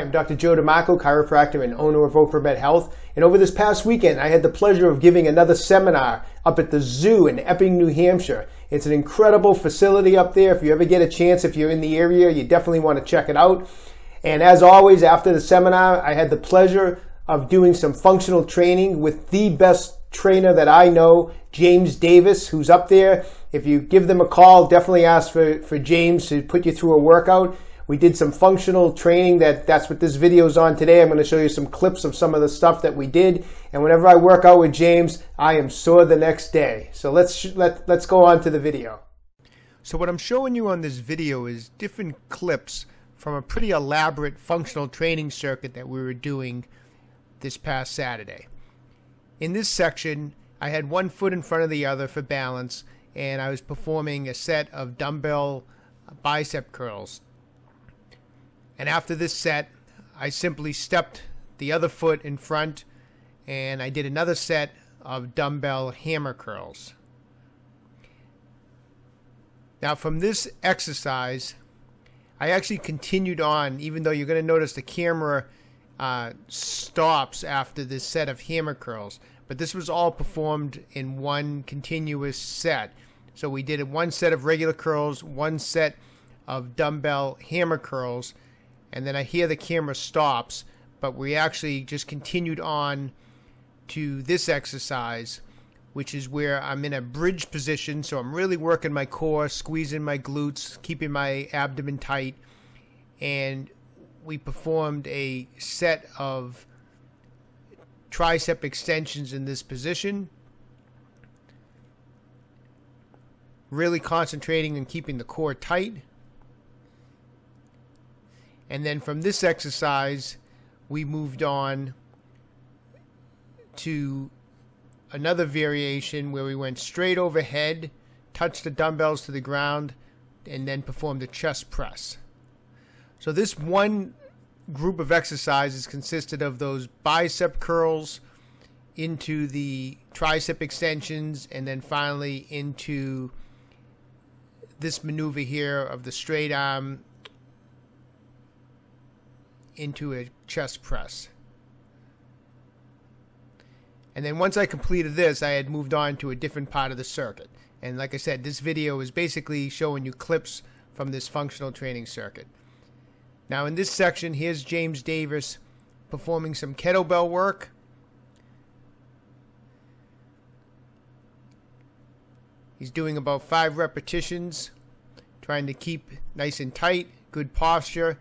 I'm Dr. Joe DeMarco, chiropractor and owner of OcraMed Health. And over this past weekend, I had the pleasure of giving another seminar up at the zoo in Epping, New Hampshire. It's an incredible facility up there. If you ever get a chance, if you're in the area, you definitely want to check it out. And as always, after the seminar, I had the pleasure of doing some functional training with the best trainer that I know, James Davis, who's up there. If you give them a call, definitely ask for James to put you through a workout. We did some functional training. That's what this video is on today. I'm going to show you some clips of some of the stuff that we did. And whenever I work out with James, I am sore the next day. So let's go on to the video. So what I'm showing you on this video is different clips from a pretty elaborate functional training circuit that we were doing this past Saturday. In this section, I had one foot in front of the other for balance, and I was performing a set of dumbbell bicep curls. And after this set, I simply stepped the other foot in front and I did another set of dumbbell hammer curls. Now from this exercise, I actually continued on, even though you're going to notice the camera stops after this set of hammer curls. But this was all performed in one continuous set. So we did one set of regular curls, one set of dumbbell hammer curls, and then I hear the camera stops, but we actually just continued on to this exercise, which is where I'm in a bridge position, so I'm really working my core, squeezing my glutes, keeping my abdomen tight, and we performed a set of tricep extensions in this position, really concentrating on keeping the core tight. And then from this exercise, we moved on to another variation where we went straight overhead, touched the dumbbells to the ground, and then performed a chest press. So this one group of exercises consisted of those bicep curls into the tricep extensions, and then finally into this maneuver here of the straight arm into a chest press. And then once I completed this, I had moved on to a different part of the circuit. And like I said, this video is basically showing you clips from this functional training circuit. Now in this section, here's James Davis performing some kettlebell work. He's doing about 5 repetitions, trying to keep nice and tight, good posture,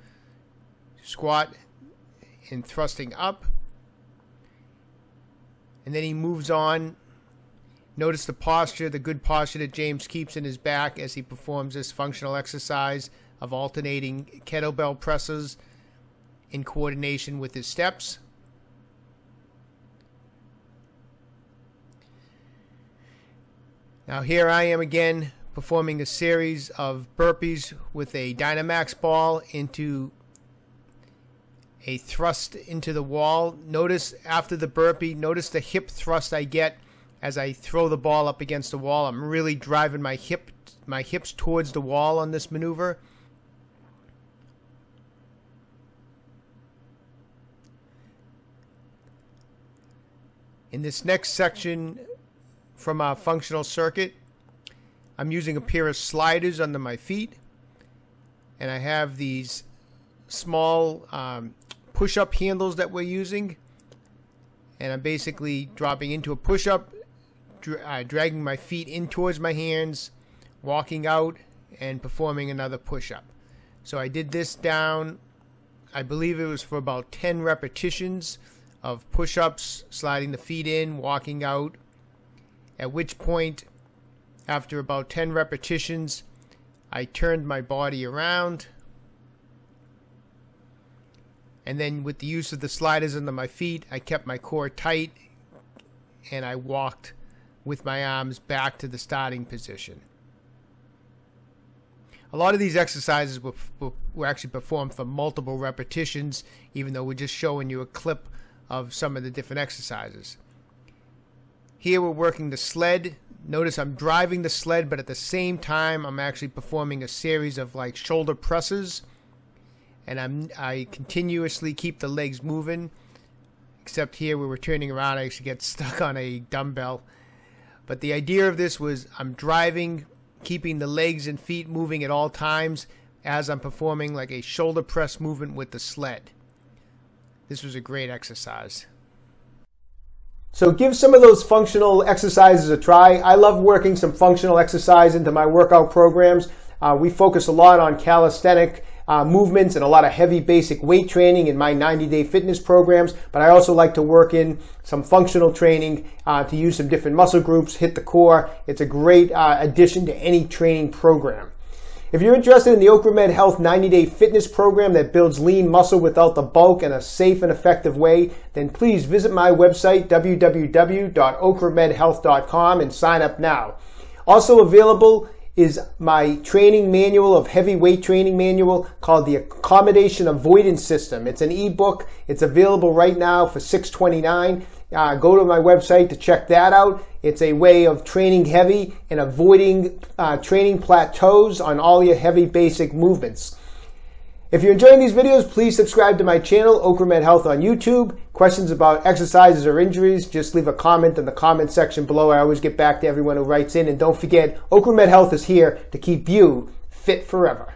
squat and thrusting up. And then he moves on. Notice the posture, the good posture that James keeps in his back as he performs this functional exercise of alternating kettlebell presses in coordination with his steps. Now here I am again performing a series of burpees with a Dynamax ball into a thrust into the wall. Notice after the burpee, notice the hip thrust I get as I throw the ball up against the wall. I'm really driving my hips towards the wall on this maneuver. In this next section from our functional circuit, I'm using a pair of sliders under my feet, and I have these small push-up handles that we're using, and I'm basically dropping into a push-up, dragging my feet in towards my hands, walking out, and performing another push-up. So I did this down, I believe it was for about 10 repetitions of push-ups, sliding the feet in, walking out, at which point, after about 10 repetitions, I turned my body around, and then with the use of the sliders under my feet, I kept my core tight, and I walked with my arms back to the starting position. A lot of these exercises were actually performed for multiple repetitions, even though we're just showing you a clip of some of the different exercises. Here we're working the sled. Notice I'm driving the sled, but at the same time I'm actually performing a series of like shoulder presses. and I continuously keep the legs moving, except here where we're turning around I actually get stuck on a dumbbell. But the idea of this was I'm driving, keeping the legs and feet moving at all times as I'm performing like a shoulder press movement with the sled. This was a great exercise. So give some of those functional exercises a try. I love working some functional exercise into my workout programs. We focus a lot on calisthenic movements and a lot of heavy basic weight training in my 90-day fitness programs, but I also like to work in some functional training to use some different muscle groups, hit the core. It's a great addition to any training program. If you're interested in the OcraMed Health 90-day fitness program that builds lean muscle without the bulk in a safe and effective way, then please visit my website, www.ocramedhealth.com, and sign up now. Also available is my training manual of heavyweight training manual called the Accommodation Avoidance System. It's an ebook. It's available right now for $6.29. Go to my website to check that out. It's a way of training heavy and avoiding training plateaus on all your heavy basic movements. If you're enjoying these videos, please subscribe to my channel, OcraMed Health on YouTube. Questions about exercises or injuries, just leave a comment in the comment section below. I always get back to everyone who writes in. And don't forget, OcraMed Health is here to keep you fit forever.